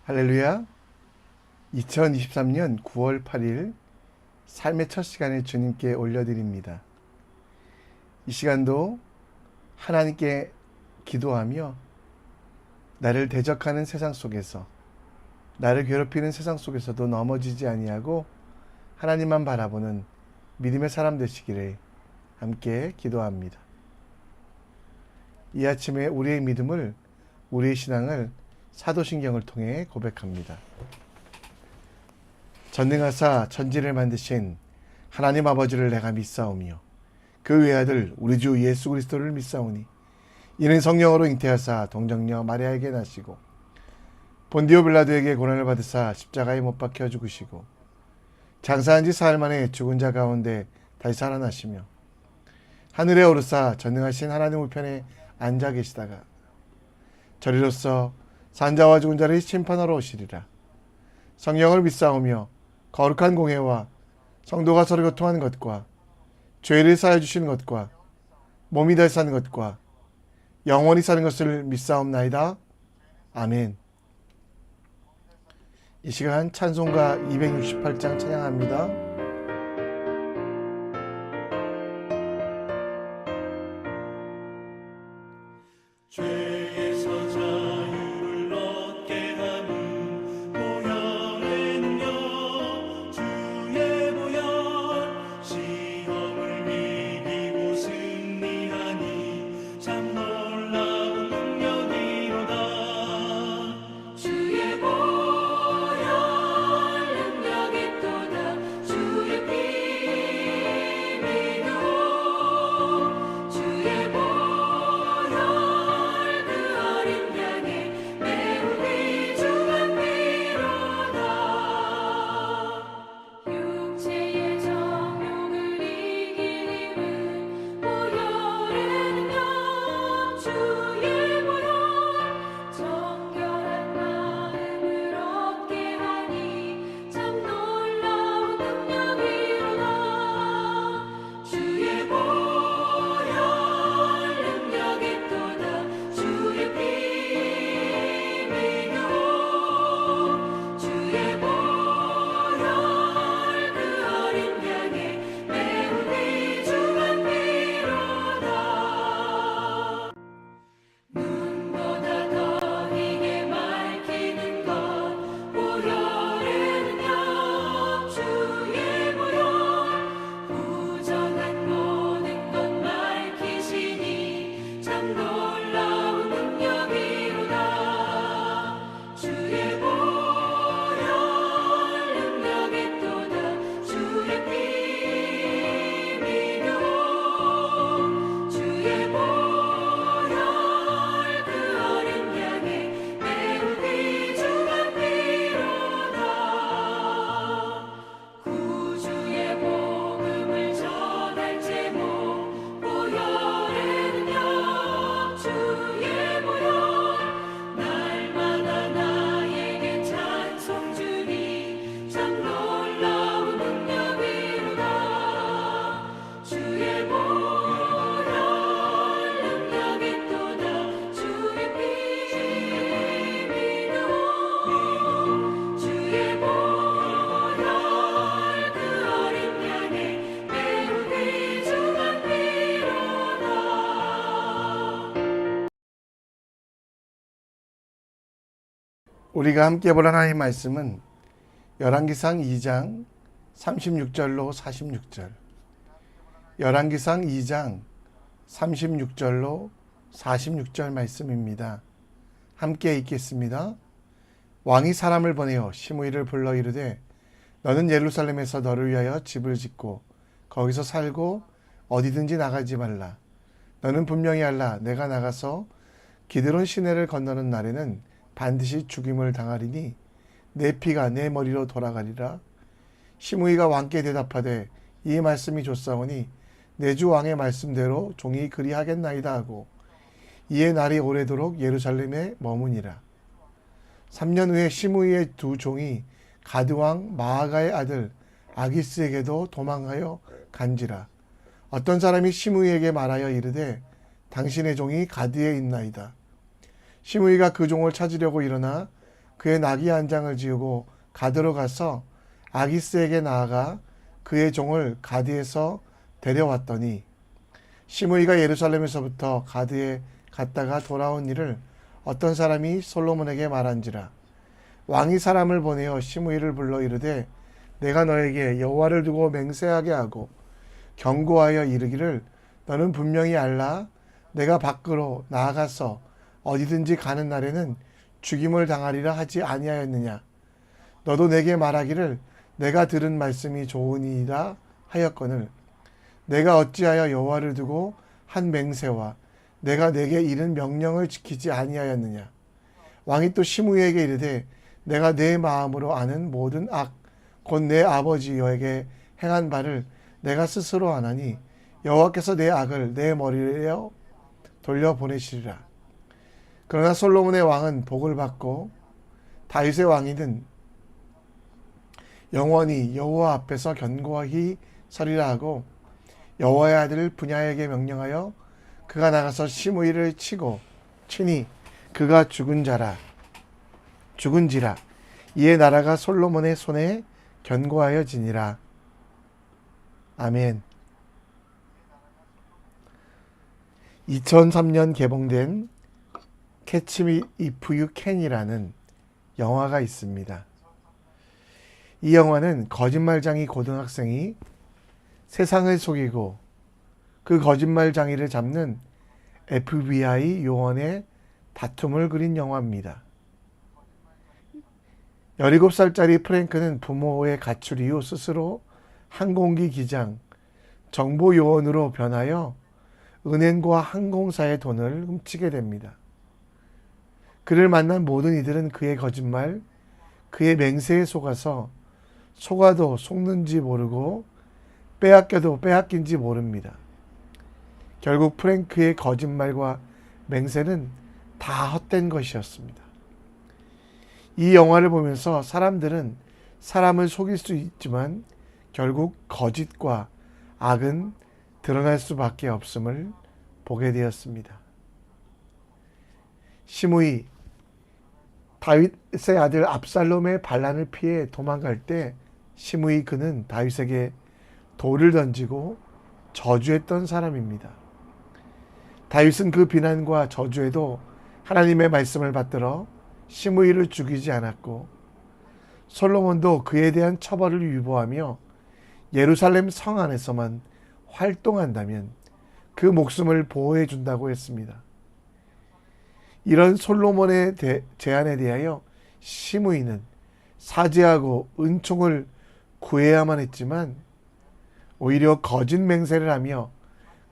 할렐루야. 2023년 9월 8일 삶의 첫 시간을 주님께 올려드립니다. 이 시간도 하나님께 기도하며 나를 대적하는 세상 속에서, 나를 괴롭히는 세상 속에서도 넘어지지 아니하고 하나님만 바라보는 믿음의 사람 되시기를 함께 기도합니다. 이 아침에 우리의 믿음을, 우리의 신앙을 사도신경을 통해 고백합니다. 전능하사 천지를 만드신 하나님 아버지를 내가 믿사오며 그 외아들 우리 주 예수 그리스도를 믿사오니 이는 성령으로 잉태하사 동정녀 마리아에게 나시고 본디오 빌라도에게 고난을 받으사 십자가에 못 박혀 죽으시고 장사한 지 사흘 만에 죽은 자 가운데 다시 살아나시며 하늘에 오르사 전능하신 하나님 우편에 앉아 계시다가 저리로서 산자와 죽은 자를 심판하러 오시리라. 성령을 믿사오며 거룩한 공회와 성도가 서로 교통하는 것과 죄를 사하여 주시는 것과 몸이 다시 사는 것과 영원히 사는 것을 믿사옵나이다. 아멘. 이 시간 찬송가 268장 찬양합니다. 죄에서 자유를 얻게 하는 보혈의 능력 주의 보혈 시험을 이기고 승리하니 참 놀라운 능력이로다. 주의 보혈 능력이 또다. 주의 피 믿어 주의 보혈 육체의 정욕을 이길 힘은 보혈의 능력 주의 보혈 정결한 마음을 얻게 하니 참 놀라운 능력이로다. 주의 보혈 능력이 또다. 주의 피 믿어 주의 보혈 그 어린 양의 매우 귀중한 피로다. 눈보다 더 희게 밝히는 것 보혈의 능력 주의 보혈 부정한 모든 것 밝히시니 참 놀라운 능력이로다. 주의 보혈 능력이 또다. 주의 피 믿어 주의 보혈 그 어린 양의 매우 귀중한 피로다. 구주의 복음을 전할 제목 보혈의 능력 주의 보혈 날마다 나에게 찬송 주니 참 놀라운 능력이로다. 주의 보혈 능력이 또다. 주의 피 믿어 주의 보혈 그 어린 양의 매우 귀중한 피로다. 우리가 함께 볼 하나님의 말씀은 열왕기상 2장 36절로 46절, 열왕기상 2장 36절로 46절 말씀입니다. 함께 읽겠습니다. 왕이 사람을 보내어 시므이를 불러 이르되 너는 예루살렘에서 너를 위하여 집을 짓고 거기서 살고 어디든지 나가지 말라. 너는 분명히 알라. 내가 나가서 기드론 시내를 건너는 날에는 반드시 죽임을 당하리니 내 피가 내 머리로 돌아가리라. 시므이가 왕께 대답하되 이 말씀이 좋사오니 내 주 왕의 말씀대로 종이 그리하겠나이다 하고 이에 날이 오래도록 예루살렘에 머무니라. 3년 후에 시므이의 두 종이 가드왕 마아가의 아들 아기스에게도 도망하여 간지라. 어떤 사람이 시므이에게 말하여 이르되 당신의 종이 가드에 있나이다. 시므이가 그 종을 찾으려고 일어나 그의 나귀 한 장을 지우고 가드로 가서 아기스에게 나아가 그의 종을 가드에서 데려왔더니 시므이가 예루살렘에서부터 가드에 갔다가 돌아온 일을 어떤 사람이 솔로몬에게 말한지라. 왕이 사람을 보내어 시므이를 불러 이르되 내가 너에게 여호와를 두고 맹세하게 하고 경고하여 이르기를 너는 분명히 알라. 내가 밖으로 나아가서 어디든지 가는 날에는 죽임을 당하리라 하지 아니하였느냐. 너도 내게 말하기를 내가 들은 말씀이 좋으니이다 하였거늘 내가 어찌하여 여호와를 두고 한 맹세와 내가 내게 이른 명령을 지키지 아니하였느냐. 왕이 또 시므이에게 이르되 내가 내 마음으로 아는 모든 악 곧 내 아버지 여에게 행한 바를 내가 스스로 아나니 여호와께서 내 악을 내 머리에 돌려보내시리라. 그러나 솔로몬의 왕은 복을 받고 다윗의 왕이는 영원히 여호와 앞에서 견고히 서리라 하고 여호와의 아들 분야에게 명령하여 그가 나가서 시므이를 치니 그가 죽은지라 이에 나라가 솔로몬의 손에 견고하여지니라. 아멘. 2003년 개봉된 캐치 미 이프 유 캔이라는 영화가 있습니다. 이 영화는 거짓말쟁이 고등학생이 세상을 속이고 그 거짓말쟁이를 잡는 FBI 요원의 다툼을 그린 영화입니다. 17살짜리 프랭크는 부모의 가출 이후 스스로 항공기 기장, 정보요원으로 변하여 은행과 항공사의 돈을 훔치게 됩니다. 그를 만난 모든 이들은 그의 거짓말, 그의 맹세에 속아도 속는지 모르고 빼앗겨도 빼앗긴지 모릅니다. 결국 프랭크의 거짓말과 맹세는 다 헛된 것이었습니다. 이 영화를 보면서 사람들은 사람을 속일 수 있지만 결국 거짓과 악은 드러날 수밖에 없음을 보게 되었습니다. 시므이, 다윗의 아들 압살롬의 반란을 피해 도망갈 때 시므이 그는 다윗에게 돌을 던지고 저주했던 사람입니다. 다윗은 그 비난과 저주에도 하나님의 말씀을 받들어 시므이를 죽이지 않았고 솔로몬도 그에 대한 처벌을 유보하며 예루살렘 성 안에서만 활동한다면 그 목숨을 보호해 준다고 했습니다. 이런 솔로몬의 제안에 대하여 시므이는 사죄하고 은총을 구해야만 했지만 오히려 거짓 맹세를 하며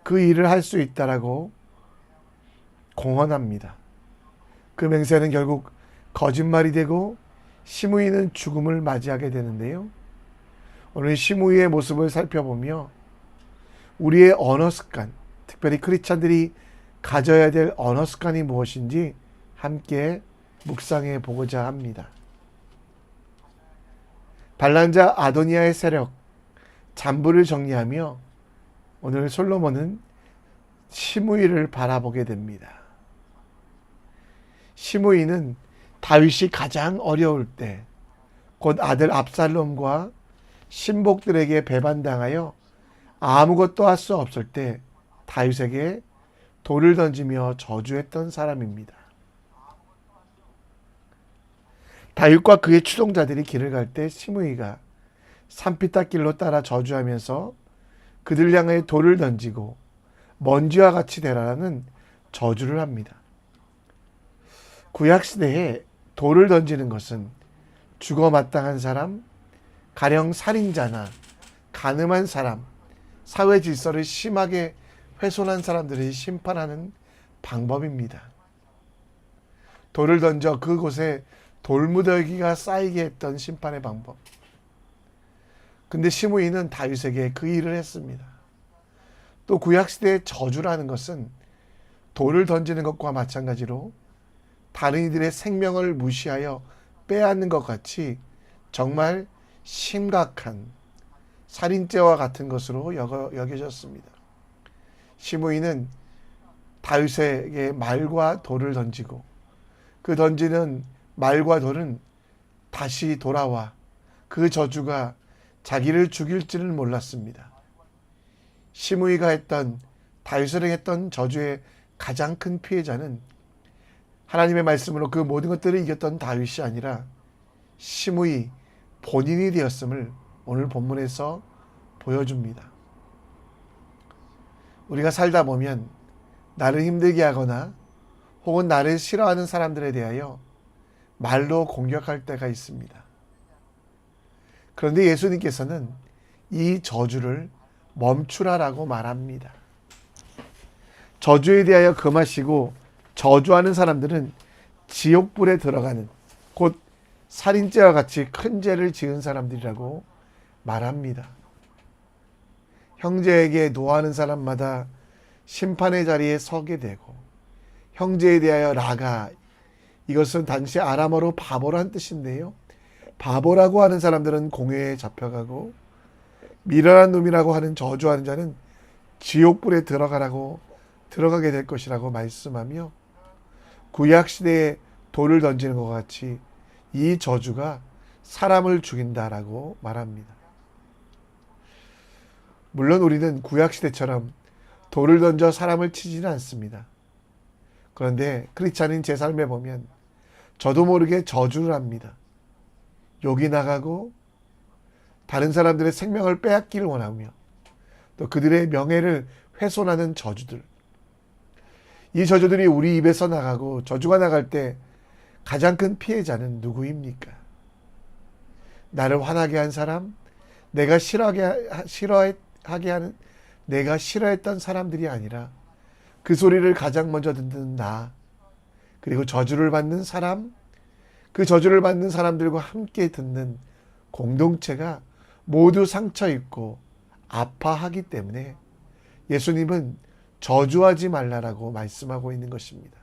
그 일을 할 수 있다라고 공언합니다. 그 맹세는 결국 거짓말이 되고 시므이는 죽음을 맞이하게 되는데요. 오늘 시므이의 모습을 살펴보며 우리의 언어 습관, 특별히 크리스찬들이 가져야 될 언어 습관이 무엇인지 함께 묵상해 보고자 합니다. 반란자 아도니아의 세력, 잠부를 정리하며 오늘 솔로몬은 시므이를 바라보게 됩니다. 시므이는 다윗이 가장 어려울 때, 곧 아들 압살롬과 신복들에게 배반당하여 아무것도 할 수 없을 때 다윗에게 돌을 던지며 저주했던 사람입니다. 다윗과 그의 추종자들이 길을 갈 때 시므이가 산피타길로 따라 저주하면서 그들 향해 돌을 던지고 먼지와 같이 되라는 저주를 합니다. 구약시대에 돌을 던지는 것은 죽어 마땅한 사람, 가령 살인자나 간음한 사람, 사회 질서를 심하게 훼손한 사람들을 심판하는 방법입니다. 돌을 던져 그곳에 돌무더기가 쌓이게 했던 심판의 방법. 근데 시므이는 다윗에게 그 일을 했습니다. 또 구약시대의 저주라는 것은 돌을 던지는 것과 마찬가지로 다른 이들의 생명을 무시하여 빼앗는 것 같이 정말 심각한 살인죄와 같은 것으로 여겨졌습니다. 시므이는 다윗에게 말과 돌을 던지고 그 던지는 말과 돌은 다시 돌아와 그 저주가 자기를 죽일지는 몰랐습니다. 시므이가 했던, 다윗을 했던 저주의 가장 큰 피해자는 하나님의 말씀으로 그 모든 것들을 이겼던 다윗이 아니라 시므이 본인이 되었음을 오늘 본문에서 보여줍니다. 우리가 살다 보면 나를 힘들게 하거나 혹은 나를 싫어하는 사람들에 대하여 말로 공격할 때가 있습니다. 그런데 예수님께서는 이 저주를 멈추라라고 말합니다. 저주에 대하여 금하시고 저주하는 사람들은 지옥불에 들어가는, 곧 살인죄와 같이 큰 죄를 지은 사람들이라고 말합니다. 형제에게 노하는 사람마다 심판의 자리에 서게 되고, 형제에 대하여 라가, 이것은 당시 아람어로 바보란 뜻인데요, 바보라고 하는 사람들은 공회에 잡혀가고, 미련한 놈이라고 하는 저주하는 자는 지옥불에 들어가게 될 것이라고 말씀하며, 구약시대에 돌을 던지는 것 같이 이 저주가 사람을 죽인다라고 말합니다. 물론 우리는 구약시대처럼 돌을 던져 사람을 치지는 않습니다. 그런데 크리스찬인 제 삶에 보면 저도 모르게 저주를 합니다. 욕이 나가고 다른 사람들의 생명을 빼앗기를 원하며 또 그들의 명예를 훼손하는 저주들. 이 저주들이 우리 입에서 나가고 저주가 나갈 때 가장 큰 피해자는 누구입니까? 나를 화나게 한 사람, 내가 싫어하게 하는, 내가 싫어했던 사람들이 아니라 그 소리를 가장 먼저 듣는 나, 그리고 저주를 받는 사람, 그 저주를 받는 사람들과 함께 듣는 공동체가 모두 상처 입고 아파하기 때문에 예수님은 저주하지 말라라고 말씀하고 있는 것입니다.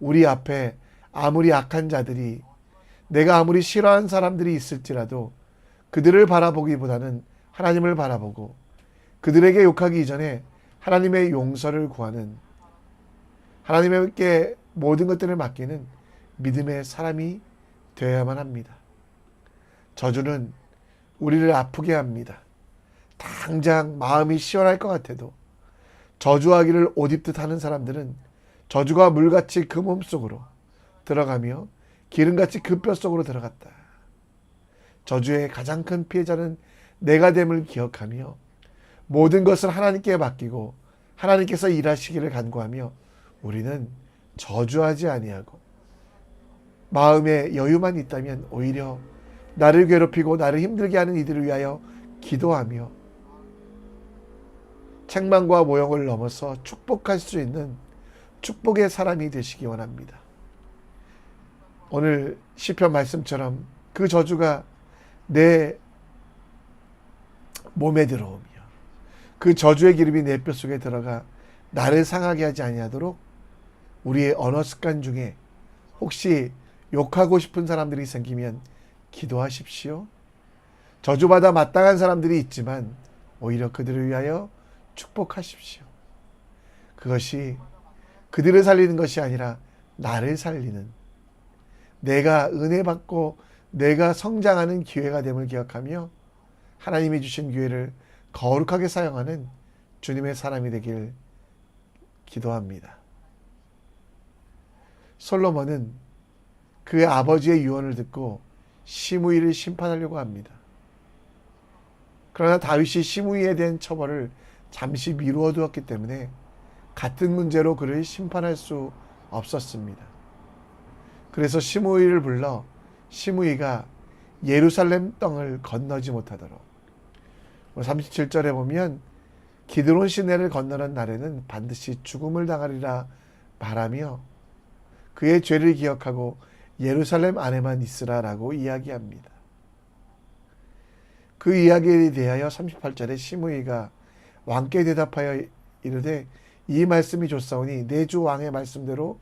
우리 앞에 아무리 악한 자들이, 내가 아무리 싫어하는 사람들이 있을지라도 그들을 바라보기보다는 하나님을 바라보고 그들에게 욕하기 이전에 하나님의 용서를 구하는, 하나님께 모든 것들을 맡기는 믿음의 사람이 되어야만 합니다. 저주는 우리를 아프게 합니다. 당장 마음이 시원할 것 같아도 저주하기를 옷 입듯 하는 사람들은 저주가 물같이 그 몸속으로 들어가며 기름같이 그 뼛속으로 들어갔다. 저주의 가장 큰 피해자는 내가 됨을 기억하며 모든 것을 하나님께 맡기고 하나님께서 일하시기를 간구하며 우리는 저주하지 아니하고 마음에 여유만 있다면 오히려 나를 괴롭히고 나를 힘들게 하는 이들을 위하여 기도하며 책망과 모욕을 넘어서 축복할 수 있는 축복의 사람이 되시기 원합니다. 오늘 시편 말씀처럼 그 저주가 내 몸에 들어오며 그 저주의 기름이 내 뼛속에 들어가 나를 상하게 하지 아니하도록 우리의 언어 습관 중에 혹시 욕하고 싶은 사람들이 생기면 기도하십시오. 저주받아 마땅한 사람들이 있지만 오히려 그들을 위하여 축복하십시오. 그것이 그들을 살리는 것이 아니라 나를 살리는, 내가 은혜 받고 내가 성장하는 기회가 됨을 기억하며 하나님이 주신 기회를 거룩하게 사용하는 주님의 사람이 되길 기도합니다. 솔로몬은 그 아버지의 유언을 듣고 시므이를 심판하려고 합니다. 그러나 다윗이 시므이에 대한 처벌을 잠시 미루어 두었기 때문에 같은 문제로 그를 심판할 수 없었습니다. 그래서 시므이를 불러 시므이가 예루살렘 땅을 건너지 못하도록, 37절에 보면 기드론 시내를 건너는 날에는 반드시 죽음을 당하리라 말하며 그의 죄를 기억하고 예루살렘 안에만 있으라라고 이야기합니다. 그 이야기에 대하여 38절에 시므이가 왕께 대답하여 이르되 이 말씀이 좋사오니 내 주 왕의 말씀대로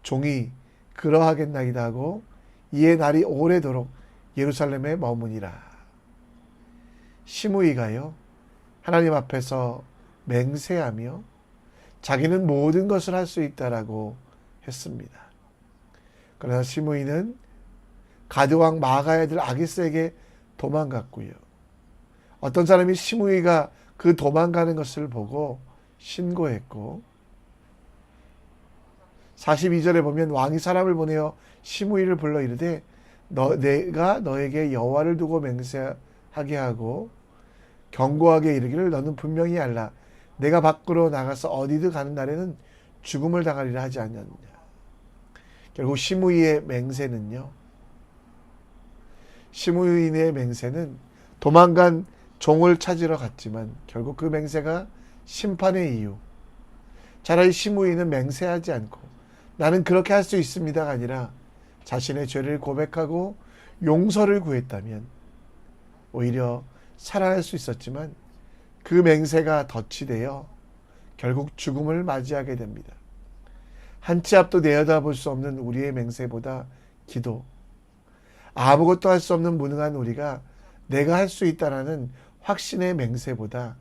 종이 그러하겠나이다 하고 이에 날이 오래도록 예루살렘에 머무니라. 시므이가요 하나님 앞에서 맹세하며 자기는 모든 것을 할 수 있다라고 했습니다. 그러나 시므이는 가드왕 마아가의 아들 아기스에게 도망갔고요. 어떤 사람이 시므이가 그 도망가는 것을 보고 신고했고, 42절에 보면 왕이 사람을 보내어 시므이를 불러 이르되 내가 너에게 여호와를 두고 맹세하게 하고 경고하게 이르기를 너는 분명히 알라. 내가 밖으로 나가서 어디든 가는 날에는 죽음을 당하리라 하지 않았느냐. 결국 시므이의 맹세는요, 시므이의 맹세는 도망간 종을 찾으러 갔지만 결국 그 맹세가 심판의 이유. 차라리 시므이는 맹세하지 않고 나는 그렇게 할 수 있습니다가 아니라 자신의 죄를 고백하고 용서를 구했다면 오히려 살아날 수 있었지만 그 맹세가 덫이 되어 결국 죽음을 맞이하게 됩니다. 한 치 앞도 내어다볼 수 없는 우리의 맹세보다 기도, 아무것도 할 수 없는 무능한 우리가 내가 할 수 있다라는 확신의 맹세보다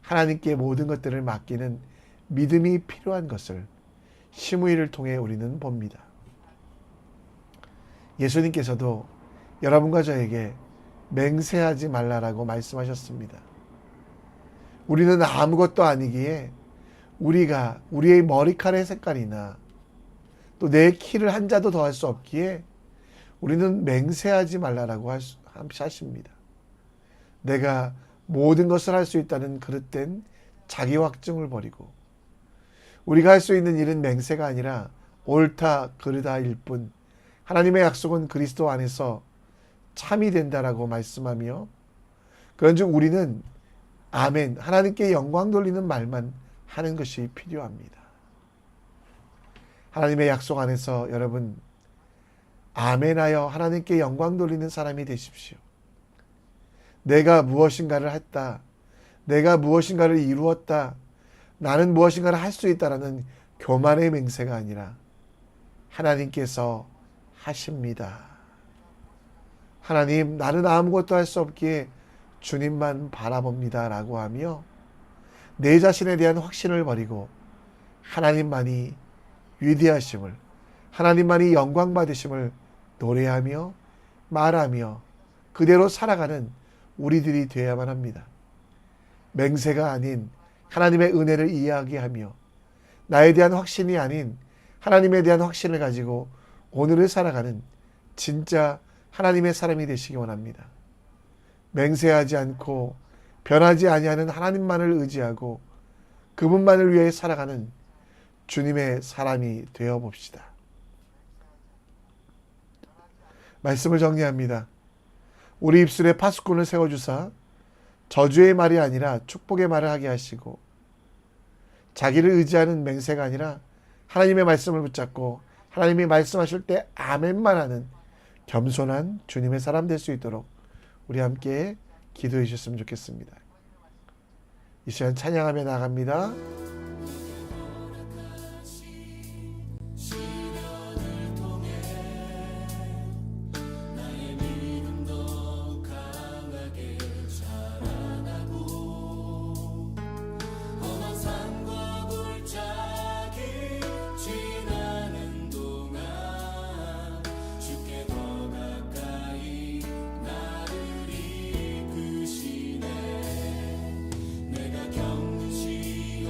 하나님께 모든 것들을 맡기는 믿음이 필요한 것을 시므이를 통해 우리는 봅니다. 예수님께서도 여러분과 저에게 맹세하지 말라라고 말씀하셨습니다. 우리는 아무것도 아니기에 우리가 우리의 머리카락의 색깔이나 또 내 키를 한 자도 더할 수 없기에 우리는 맹세하지 말라라고 하십니다. 내가 모든 것을 할 수 있다는 그릇된 자기 확증을 버리고 우리가 할 수 있는 일은 맹세가 아니라 옳다 그르다일 뿐 하나님의 약속은 그리스도 안에서 참이 된다라고 말씀하며 그런즉 우리는 아멘 하나님께 영광 돌리는 말만 하는 것이 필요합니다. 하나님의 약속 안에서 여러분 아멘하여 하나님께 영광 돌리는 사람이 되십시오. 내가 무엇인가를 했다. 내가 무엇인가를 이루었다. 나는 무엇인가를 할 수 있다라는 교만의 맹세가 아니라 하나님께서 하십니다. 하나님 나는 아무것도 할 수 없기에 주님만 바라봅니다 라고 하며 내 자신에 대한 확신을 버리고 하나님만이 위대하심을 하나님만이 영광 받으심을 노래하며 말하며 그대로 살아가는 우리들이 되어야만 합니다. 맹세가 아닌 하나님의 은혜를 이야기하며 나에 대한 확신이 아닌 하나님에 대한 확신을 가지고 오늘을 살아가는 진짜 하나님의 사람이 되시기 원합니다. 맹세하지 않고 변하지 아니하는 하나님만을 의지하고 그분만을 위해 살아가는 주님의 사람이 되어 봅시다. 말씀을 정리합니다. 우리 입술에 파수꾼을 세워주사 저주의 말이 아니라 축복의 말을 하게 하시고 자기를 의지하는 맹세가 아니라 하나님의 말씀을 붙잡고 하나님이 말씀하실 때 아멘만 하는 겸손한 주님의 사람 될 수 있도록 우리 함께 기도해 주셨으면 좋겠습니다. 이 시간 찬양하며 나갑니다. 경시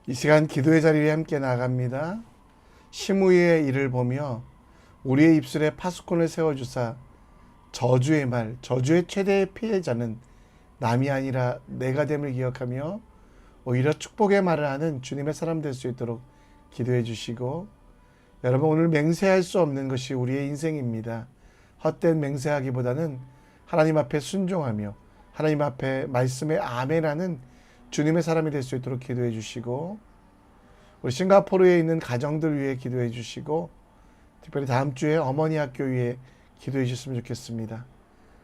이 시간 기도의 자리에 함께 나갑니다. 시므이의 일을 보며 우리의 입술에 파수꾼을 세워주사 저주의 말, 저주의 최대의 피해자는 남이 아니라 내가 됨을 기억하며 오히려 축복의 말을 하는 주님의 사람 될 수 있도록 기도해 주시고, 여러분 오늘 맹세할 수 없는 것이 우리의 인생입니다. 헛된 맹세하기보다는 하나님 앞에 순종하며 하나님 앞에 말씀에 아멘하는 주님의 사람이 될 수 있도록 기도해 주시고, 우리 싱가포르에 있는 가정들 위해 기도해 주시고, 특별히 다음 주에 어머니 학교 위해 기도해 주셨으면 좋겠습니다.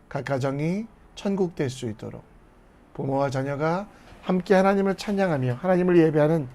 각 가정이 천국 될 수 있도록 부모와 자녀가 함께 하나님을 찬양하며 하나님을 예배하는